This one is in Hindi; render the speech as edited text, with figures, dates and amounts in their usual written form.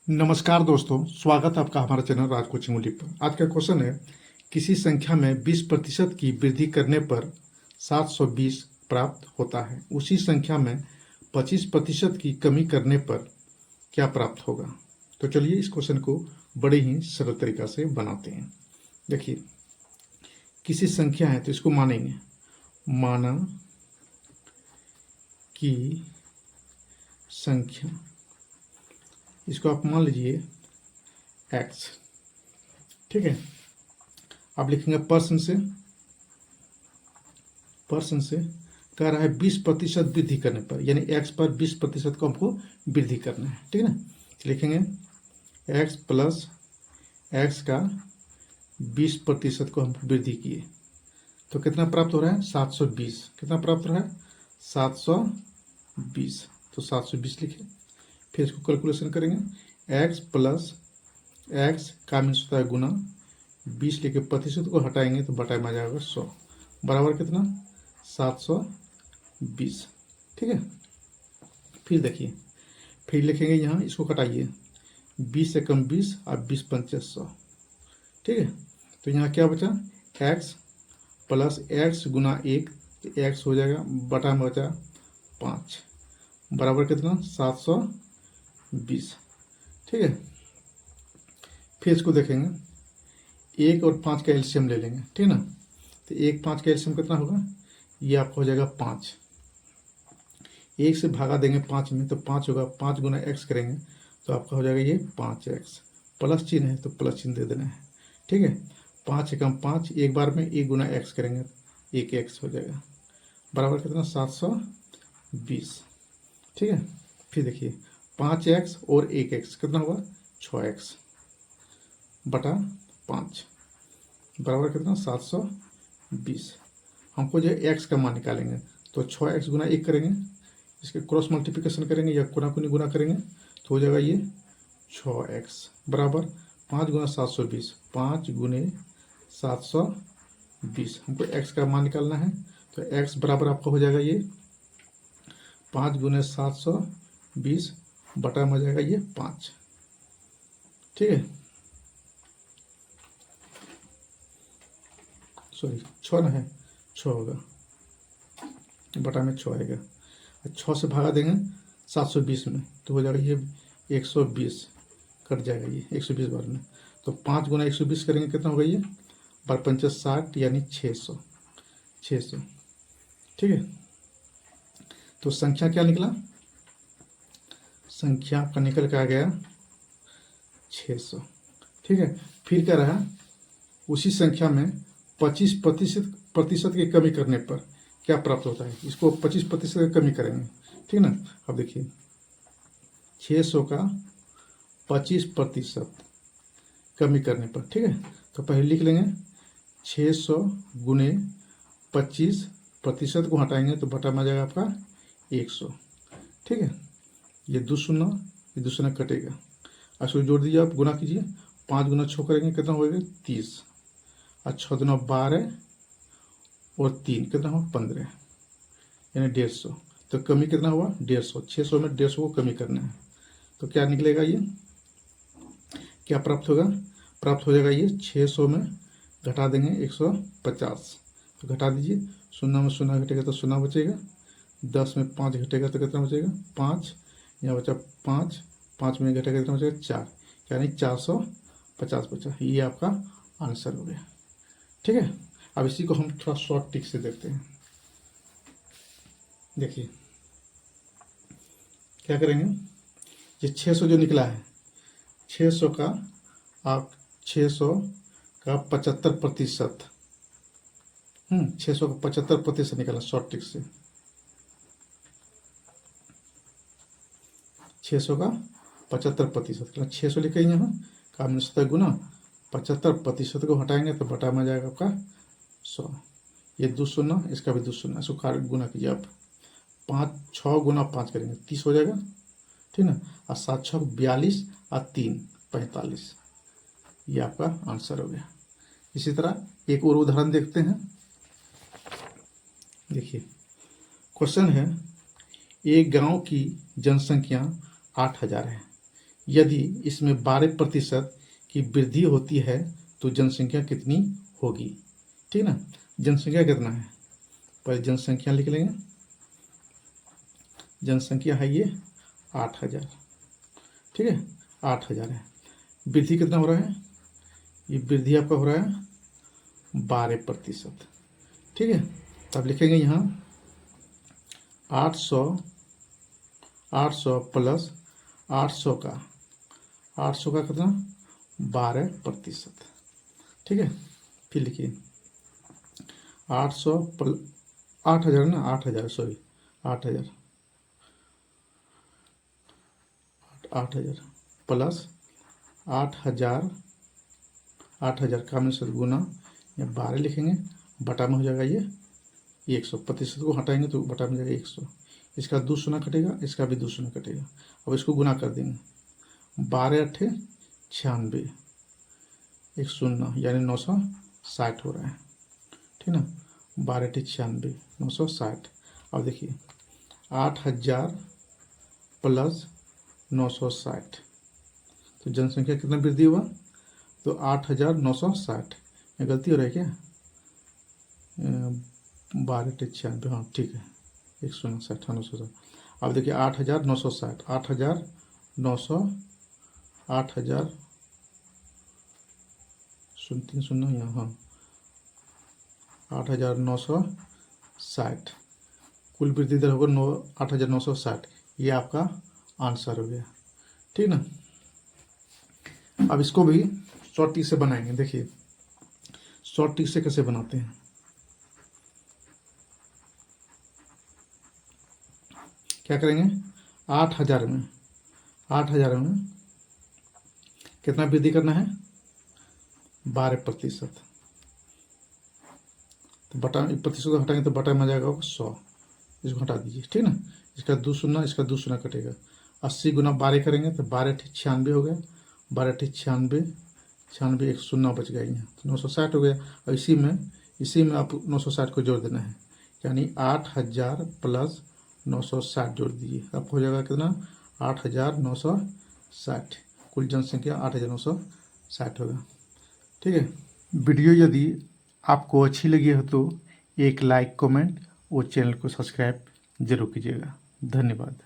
नमस्कार दोस्तों, स्वागत है आपका हमारे चैनल राज कोचिंग मूल्य पर। आज का क्वेश्चन है, किसी संख्या में 20% की वृद्धि करने पर 720 प्राप्त होता है, उसी संख्या में 25% की कमी करने पर क्या प्राप्त होगा। तो चलिए इस क्वेश्चन को बड़े ही सरल तरीका से बनाते हैं। देखिए, किसी संख्या है तो इसको मानेंगे, माना कि संख्या, इसको आप मान लीजिए x, ठीक है। आप लिखेंगे पर्सन से कह रहा है 20% वृद्धि करने पर, यानी x पर 20% को हमको वृद्धि करना है, ठीक है ना। लिखेंगे x प्लस x का 20% को हम वृद्धि किए तो कितना प्राप्त हो रहा है, 720। कितना प्राप्त हो रहा है, 720। तो 720 लिखे, फिर इसको कैलकुलेशन करेंगे, x प्लस x का मीन्स होता है गुना, 20 लेके प्रतिशत को हटाएंगे तो बटाई में आ जाएगा 100, बराबर कितना, 720, ठीक है। फिर देखिए, फिर लिखेंगे यहाँ, इसको कटाइए, 20 से कम 20 और 20 पंचे 100, ठीक है। तो यहाँ क्या बचा, x प्लस x गुना 1, तो x हो जाएगा, बटा में बचा 5, बराबर कितना, 720, ठीक है। फिर इसको देखेंगे, 1 और 5 का एलसीएम ले लेंगे, ठीक है ना। तो 1 5 का एलसीएम कितना होगा, ये आपका हो जाएगा 5। 1 से भागा देंगे 5 में तो 5 होगा, 5 गुना x करेंगे तो आपका हो जाएगा ये 5x, प्लस चिन्ह है तो प्लस चिन्ह दे देना है, ठीक है। 5 एकम 5, एक बार में 1 गुना x करेंगे 1x हो जाएगा, बराबर कितना, 720, ठीक है। फिर देखिए, 5x और 1x कितना हुआ, 6x बटा 5, बराबर कितना, 720। हमको जो x का मान निकालेंगे तो 6x गुना 1 करेंगे, इसके क्रॉस मल्टीप्लिकेशन करेंगे या कोना कोनी गुना करेंगे तो हो जाएगा ये 6x, बराबर 5 गुना 720, 5 गुने 720। हमको x का मान निकालना है तो x बराबर आपका हो जाएगा ये 5 गुने 720 बटा में जाएगा ये 5, ठीक है। सॉरी 6 ना है, 6 होगा, बटा में 6 आएगा, 6 से भागा देंगे 720 में तो हो जाएगा ये 120, कट जाएगा ये 120 बार में, तो 5 गुना 120 करेंगे कितना होगा, ये बार 5 60 यानी 600, ठीक है। तो संख्या क्या निकला, संख्या का निकल के आ गया 600, ठीक है। फिर क्या रहा, उसी संख्या में 25% की कमी करने पर क्या प्राप्त होता है, इसको 25% की कमी करेंगे, ठीक ना। अब देखिए, 600 का 25% कमी करने पर, ठीक है। तो पहले लिख लेंगे 600 गुने 25% को हटाएंगे तो बटा में आ जाएगा आपका 100, ठीक है। ये 2 शून्य, ये 2 शून्य कटेगा, इसको जोड़ दीजिए, आप गुना कीजिए, 5 गुना 6 करेंगे कितना होगा, 30, और 6 दुना 12 और 3 कितना हुआ, 15, यानी 150। तो कमी कितना हुआ, 150, 600 में 150 को कमी करना है तो क्या निकलेगा, ये क्या प्राप्त होगा, प्राप्त हो जाएगा ये 600 में घटा देंगे 150, तो घटा दीजिए, शून्य में शून्य घटेगा तो शून्य बचेगा, 10 में 5 घटेगा तो कितना बचेगा, 5, यहाँ बचा 5, 5 में घटेगा कितना बचेगा, 4, यानी 450 बचा। ये आपका आंसर हो गया, ठीक है। अब इसी को हम थोड़ा शॉर्ट ट्रिक से देखते हैं। देखिए क्या करेंगे, ये 600 जो निकला है, 600 का आप 600 का 75%, 600 का 75% निकाला शॉर्ट ट्रिक से, 600 का 75%, 600 लिखे यहाँ का मीन्स गुना 75% को हटाएंगे तो बटा में जाएगा आपका 100, ये 2 शून्य, इसका भी 2 शून्य, इसको गुना कीजिए आप, 6 गुना 5 करेंगे 30 हो जाएगा, ठीक ना, और 7 6 42 और 3 45, ये आपका आंसर हो गया। इसी तरह एक और उदाहरण देखते हैं। देखिए, क्वेश्चन है, एक गांव की जनसंख्या 8000 है, यदि इसमें 12% की वृद्धि होती है तो जनसंख्या कितनी होगी। ठीक ना, जनसंख्या कितना है, पहले जनसंख्या लिख लेंगे। जनसंख्या है ये 8,000, ठीक है, 8,000 है। वृद्धि कितना हो रहा है, ये वृद्धि आपका हो रहा है 12%। ठीक है, तब लिखेंगे यहाँ 800 प्लस 800 का कितना 12%। ठीक है, फिर लिखिए 800 8,000 ना, 8,000 सॉरी 8,000 प्लस 8,000 का में से गुना या 12 लिखेंगे, बटा में हो जाएगा ये 100। प्रतिशत को हटाएंगे तो बटा में जाएगा 100। इसका 2 शून्य कटेगा, इसका भी 2 शून्य कटेगा। अब इसको गुना कर देंगे, 12 8 96, 1 शून्य यानी 960 हो रहा है। ठीक ना, 12 8 96, 960। अब देखिए 8,000 प्लस 960, तो जनसंख्या कितना वृद्धि हुआ, तो 8,960। गलती हो रहा है क्या, 12 8 96, हाँ ठीक है, 159 960। अब देखिए 8,960, 8,000 3 शून्य यहाँ, हाँ 8,960 कुल वृद्धि दर होगा 8,960। ये आपका आंसर हो गया। ठीक ना, अब इसको भी शॉर्ट ट्रिक से बनाएंगे। देखिए शॉर्ट ट्रिक से कैसे बनाते हैं, क्या करेंगे, 8,000 में कितना वृद्धि करना है, 12%। तो बटा प्रतिशत को हटाएंगे तो बटा में आ जाएगा 100, इसको हटा दीजिए। ठीक ना, इसका 2 शून्य, इसका 2 शून्य कटेगा। 80 गुना 12 करेंगे तो 12 8 96 हो गया, 12 8 96, 96 1 शून्य बच गया यहाँ, तो 960 हो गया। और इसी में आप 960 को जोड़ देना है, यानी 8,000 प्लस 960 जोड़ दीजिए, अब हो जाएगा कितना 8,960। कुल जनसंख्या 8,960 होगा। ठीक है, वीडियो यदि आपको अच्छी लगी हो तो एक लाइक कमेंट और चैनल को सब्सक्राइब जरूर कीजिएगा। धन्यवाद।